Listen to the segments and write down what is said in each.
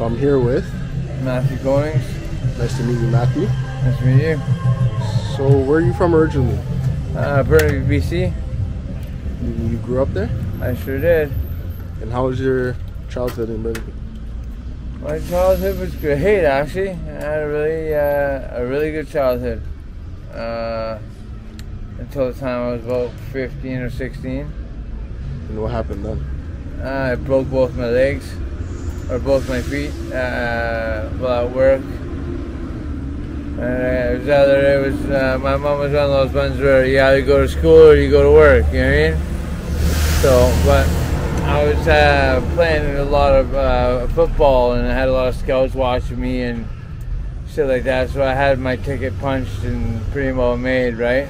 So I'm here with Matthew Goings. Nice to meet you, Matthew. Nice to meet you. So where are you from originally? Burnaby, BC. You grew up there? I sure did. And how was your childhood in Burnaby? My childhood was great, actually. I had a really good childhood. Until the time I was about 15 or 16. And what happened then? I broke both my legs, or both my feet, while at work. And my mom was one of those ones where you either go to school or you go to work, you know what I mean? So, but I was playing a lot of football, and I had a lot of scouts watching me and shit like that, so I had my ticket punched and pretty well made, right?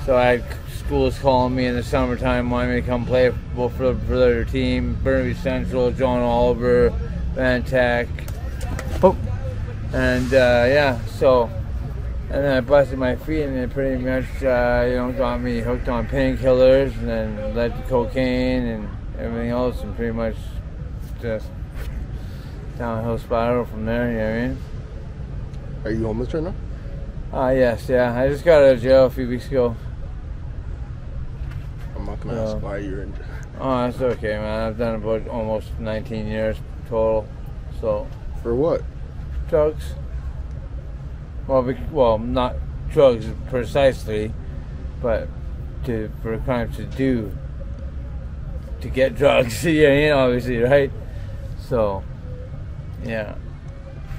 So I had schools calling me in the summertime, wanting me to come play for their team. Burnaby Central, John Oliver, Van Tech. Oh. And yeah, so, and then I busted my feet, and it pretty much, got me hooked on painkillers, and then led to cocaine and everything else, and pretty much just downhill spiral from there, you know what I mean? Are you homeless right now? Yes, yeah. I just got out of jail a few weeks ago. I'm not going to ask why you're in jail. Oh, that's okay, man. I've done about almost 19 years total, so. For what? Drugs. Well, not drugs precisely, but for crimes to get drugs. Yeah, obviously, right? So, yeah.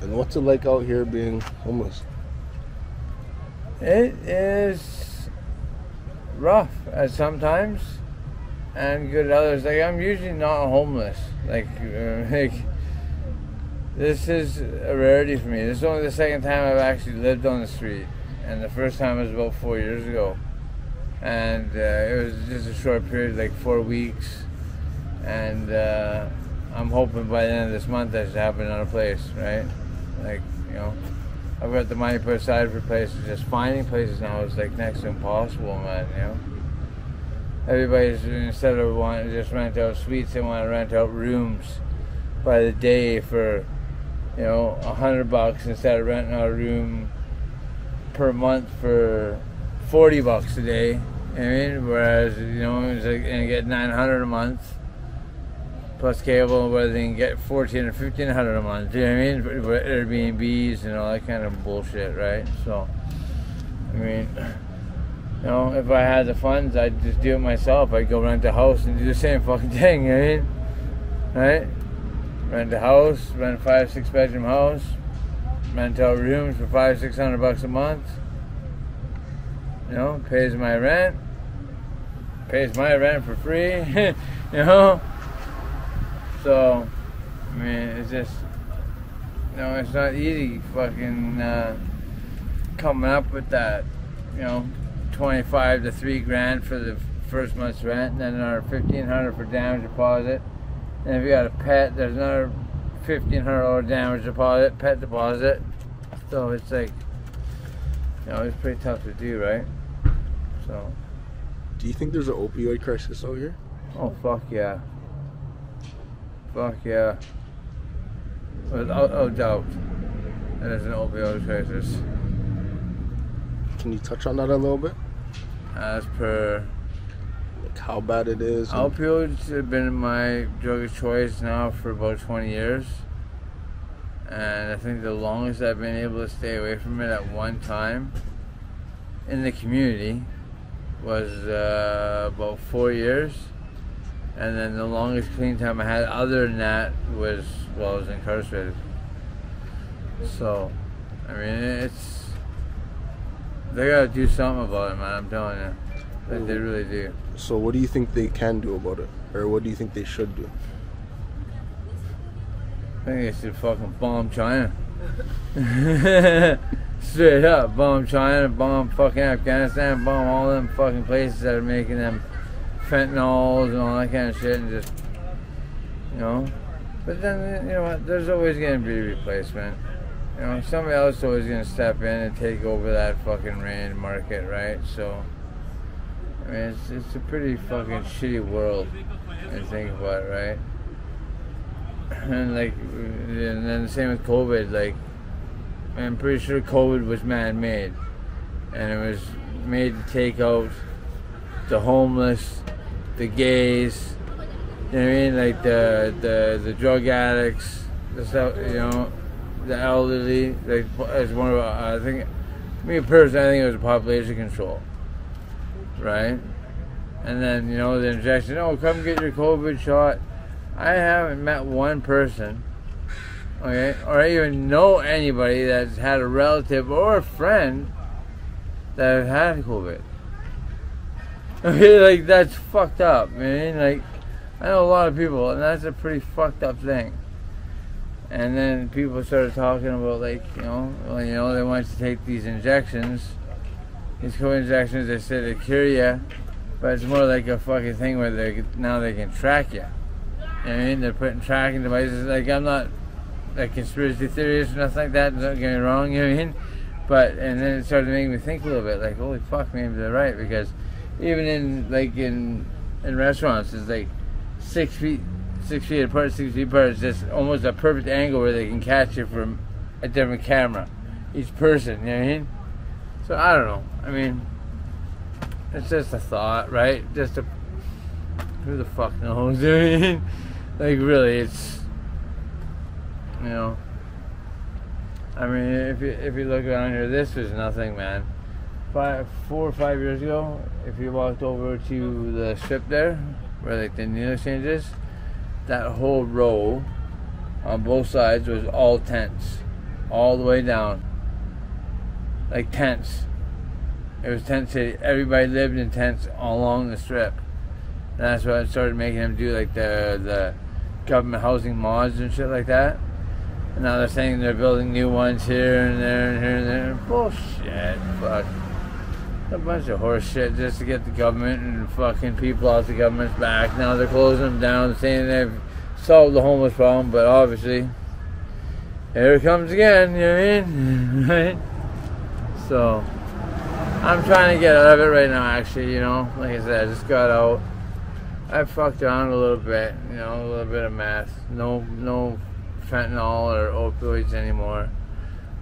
And what's it like out here being homeless? It is rough at sometimes and good at others. Like, I'm usually not homeless. Like this is a rarity for me. This is only the second time I've actually lived on the street, and the first time was about 4 years ago. And it was just a short period, like 4 weeks. And I'm hoping by the end of this month I should have another place, right? Like, I've got the money put aside for places. Just finding places now is like next to impossible, man, Everybody's, instead of wanting to just rent out suites, they want to rent out rooms by the day for, $100 instead of renting out a room per month for $40 a day. You know what I mean? Whereas, it's like, and you get $900 a month plus cable, where they can get $1,400 or $1,500 a month. You know what I mean? For Airbnbs and all that kind of bullshit, right? So, I mean, if I had the funds, I'd just do it myself. I'd go rent a house and do the same fucking thing. You know what I mean? Right? Rent a house, rent a 5-6 bedroom house, rent out rooms for $500-600 a month. Pays my rent for free. So, I mean, it's just, it's not easy fucking coming up with that, 25 to $3,000 for the first month's rent, and then another $1,500 for damage deposit. And if you got a pet, there's another $1,500 damage deposit, pet deposit. So it's like, it's pretty tough to do, right? So. Do you think there's an opioid crisis out here? Oh, fuck yeah. Fuck yeah. Without doubt, there's an opioid crisis. Can you touch on that a little bit? As per... Like how bad it is? Opioids have been my drug of choice now for about 20 years. And I think the longest I've been able to stay away from it at one time in the community was about 4 years. And then the longest clean time I had other than that was while I was incarcerated. So, I mean, they gotta do something about it, man, I'm telling you. Like, they really do. So what do you think they can do about it? Or what do you think they should do? I think they should fucking bomb China. Straight up, bomb China, bomb fucking Afghanistan, bomb all them fucking places that are making them fentanyls and all that kind of shit, and just, but then, what, there's always going to be a replacement. Somebody else is always going to step in and take over that fucking rain market, right? So, I mean, it's a pretty fucking shitty world, when you think about it, right? And like, and then the same with COVID. Like, I'm pretty sure COVID was man-made, and it was made to take out the homeless, the gays, you know what I mean, like the drug addicts, the stuff, you know, the elderly. Like, as one of, I think, me personally, I think it was population control, right? And then, you know, the injection. Oh, come get your COVID shot. I haven't met one person, okay, or I even know anybody that's had a relative or a friend that have had COVID. Okay, like, that's fucked up, man. Like, I know a lot of people, and that's a pretty fucked up thing. And then people started talking about, like, you know, well, you know, they want to take these injections, these COVID injections. They said they cure you, but it's more like a fucking thing where now they can track you. You know what I mean? They're putting tracking devices. Like, I'm not like conspiracy theorist or nothing like that. Don't get me wrong. You know what I mean? But and then it started making me think a little bit. Like, holy fuck, maybe they're right, because even in restaurants, it's like 6 feet apart, 6 feet apart. It's just almost a perfect angle where they can catch you from a different camera, each person. You know what I mean? So I don't know. I mean, it's just a thought, right? Just a, who the fuck knows? You know what I mean? Like, really, it's, you know. I mean, if you look around here, this is nothing, man. 4 or 5 years ago, if you walked over to the strip there, where like the needle exchange is, that whole row on both sides was all tents, all the way down, like tents. It was tent city. Everybody lived in tents all along the strip, and that's why I started making them do like the government housing mods and shit like that. And now they're saying they're building new ones here and there and here and there. Bullshit, fuck. A bunch of horse shit just to get the government and fucking people off the government's back. Now they're closing them down, saying they've solved the homeless problem, but obviously, here it comes again, you know what I mean? Right? So, I'm trying to get out of it right now, actually, you know. Like I said, I just got out. I fucked around a little bit, you know, a little bit of meth. No fentanyl or opioids anymore.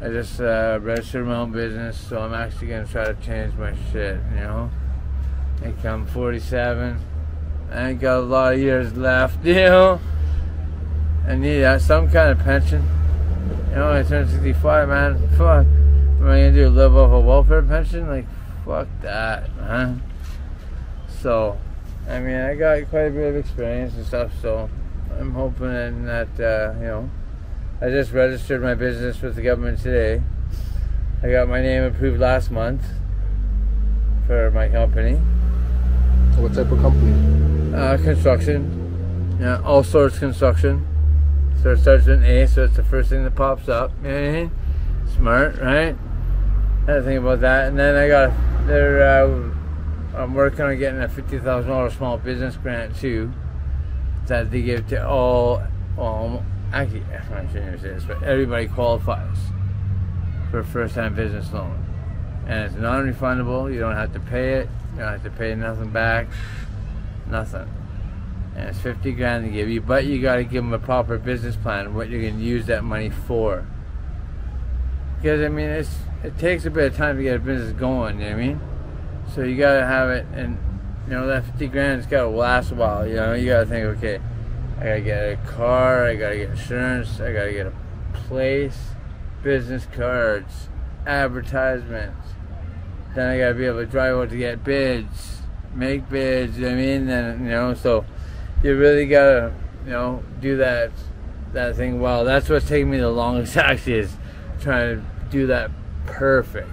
I just registered my own business, so I'm actually going to try to change my shit, you know. I think I'm 47. I ain't got a lot of years left, you know. I need some kind of pension. You know, I turned 65, man. Fuck. What am I going to do, live off a welfare pension? Like, fuck that, man. So, I mean, I got quite a bit of experience and stuff, so I'm hoping that, you know, I just registered my business with the government today. I got my name approved last month for my company. What type of company? Construction. Yeah, all sorts of construction. So it starts with an A, so it's the first thing that pops up. You know what I mean? Smart, right? I had to think about that. And then I'm working on getting a $50,000 small business grant too, that they give to all, well, actually, I shouldn't even say this, but everybody qualifies for a first-time business loan. And it's non-refundable. You don't have to pay it. You don't have to pay nothing back. Nothing. And it's 50 grand to give you, but you got to give them a proper business plan, what you're going to use that money for. Because, I mean, it takes a bit of time to get a business going, you know what I mean? So you got to have it, and, you know, that 50 grand's got to last a while, you know? You got to think, okay, I gotta get a car, I gotta get insurance, I gotta get a place, business cards, advertisements. Then I gotta be able to drive out to get bids, make bids, you know what I mean? Then, you know, so you really gotta, you know, do that thing well. That's what's taking me the longest actually, is trying to do that perfect.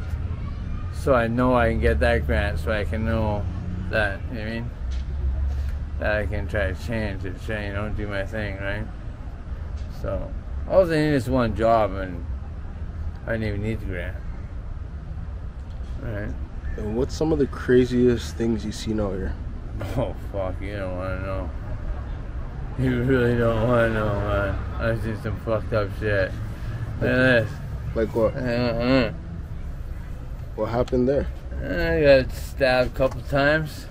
So I know I can get that grant, so I can know that, you know what I mean? That I can try to change it, you know, do my thing, right? So, all I need is one job, and I didn't even need the grant. Right? And what's some of the craziest things you've seen out here? Oh, fuck, you don't want to know. You really don't want to know, man. I've seen some fucked up shit. Look at this. Like what? What happened there? I got stabbed a couple times.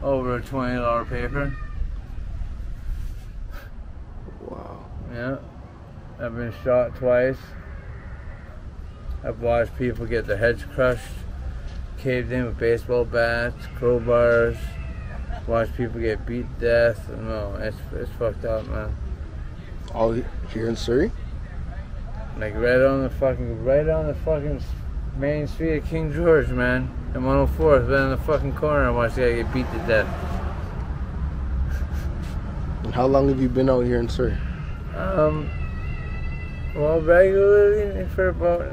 Over a $20 paper. Wow. Yeah. I've been shot twice. I've watched people get their heads crushed, caved in with baseball bats, crowbars. Watched people get beat to death. No, it's fucked up, man. All here in Surrey? Like right on the fucking main street of King George, man. And 104th, right on the fucking corner. I watched the guy get beat to death. And how long have you been out here in Surrey? Well, regularly for about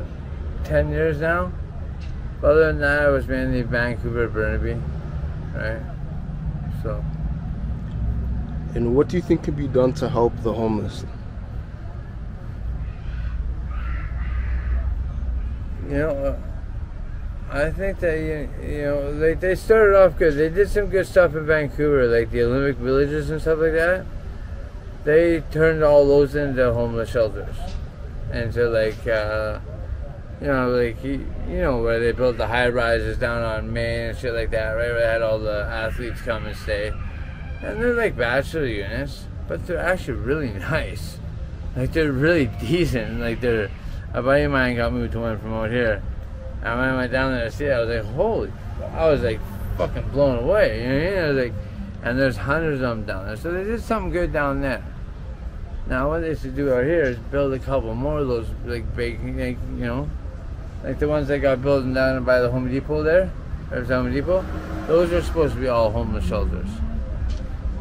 10 years now. Other than that, I was mainly Vancouver, Burnaby, right? So. And what do you think can be done to help the homeless? You know, I think that, you know, like they started off good. They did some good stuff in Vancouver, like the Olympic villages and stuff like that. They turned all those into homeless shelters. Into like, you know, like, you know, where they built the high rises down on Main and shit like that, right? Where they had all the athletes come and stay. And they're like bachelor units, but they're actually really nice. Like, they're really decent. Like, they're, a buddy of mine got moved to one from out here. And when I went down there to see it, I was like, holy, I was like fucking blown away. You know what I mean? I was like, and there's hundreds of them down there. So they did something good down there. Now, what they should do out here is build a couple more of those, like, big, like, you know, like the ones they got building down by the Home Depot there. There's Home Depot. Those are supposed to be all homeless shelters.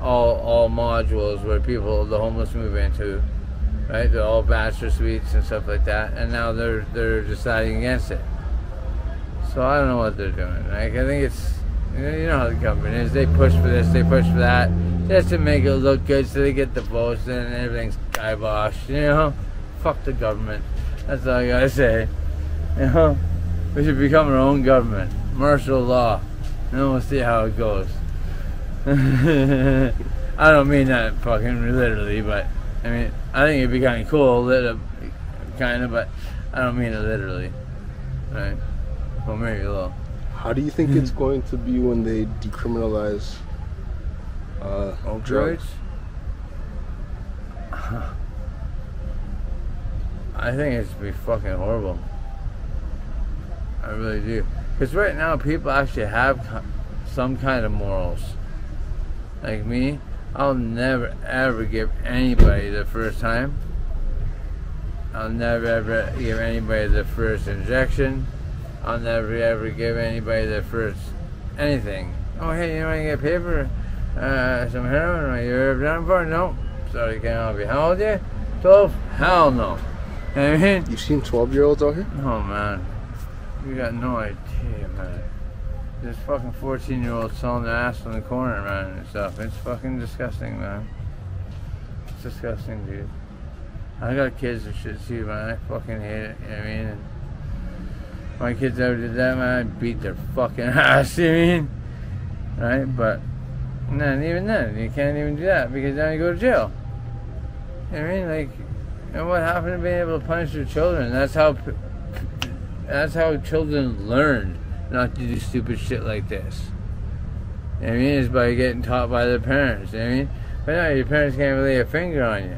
All modules where people, the homeless, move into. Right? They're all bachelor suites and stuff like that. And now they're deciding against it. So I don't know what they're doing. Like, I think it's, you know how the government is. They push for this, they push for that, just to make it look good, so they get the votes and everything's kiboshed. You know, fuck the government. That's all I gotta say. You know, we should become our own government, martial law, and then we'll see how it goes. I don't mean that fucking literally, but I mean, I think it'd be kind of cool, kind of, but I don't mean it literally, right? Well, maybe a little. How do you think it's going to be when they decriminalize drugs? I think it's gonna be fucking horrible. I really do. Because right now, people actually have some kind of morals. Like me, I'll never ever give anybody the first time. I'll never ever give anybody the first injection. I'll never ever give anybody the first anything. Oh, hey, you want to get paper? Some heroin? Are you ever done for? No. Sorry, can't help you. How old are you? 12? Hell no. I mean, you've seen 12-year-olds out here? Oh, man. You got no idea, man. There's fucking 14-year-olds selling their ass on the corner, man, and stuff. It's fucking disgusting, man. It's disgusting, dude. I got kids and shit too, man. I fucking hate it, you know what I mean? And my kids ever did that, man, I'd beat their fucking ass, you know what I mean? Right? But then, even then, you can't even do that because then you go to jail. You know what I mean? Like, and what happened to being able to punish your children? That's how children learn not to do stupid shit like this. You know what I mean? Is by getting taught by their parents. You know what I mean? But no, your parents can't lay a finger on you.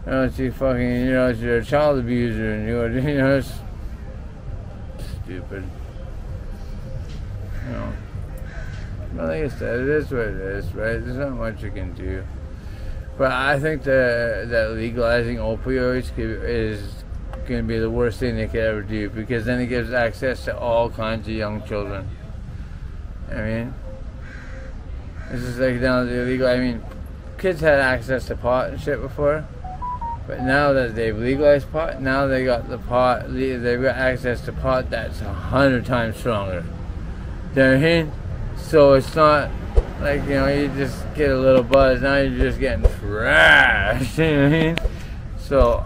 You know, it's you fucking, you know, it's you're a child abuser and you know, it's stupid. You know. But like I said, it is what it is, right? There's not much you can do. But I think that legalizing opioids is going to be the worst thing they could ever do, because then it gives access to all kinds of young children. I mean, this is like now the illegal. I mean, kids had access to pot and shit before, but now that they've legalized pot, now they got the pot. They've got access to pot that's 100 times stronger. You know what I mean? So it's not like, you know, you just get a little buzz. Now you're just getting trashed. You know what I mean? So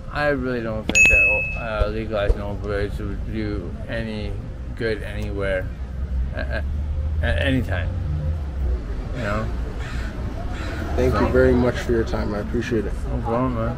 I really don't think that legalizing opioids would do any good anywhere at any time. You know? Thank you very much for your time. I appreciate it. No problem, man.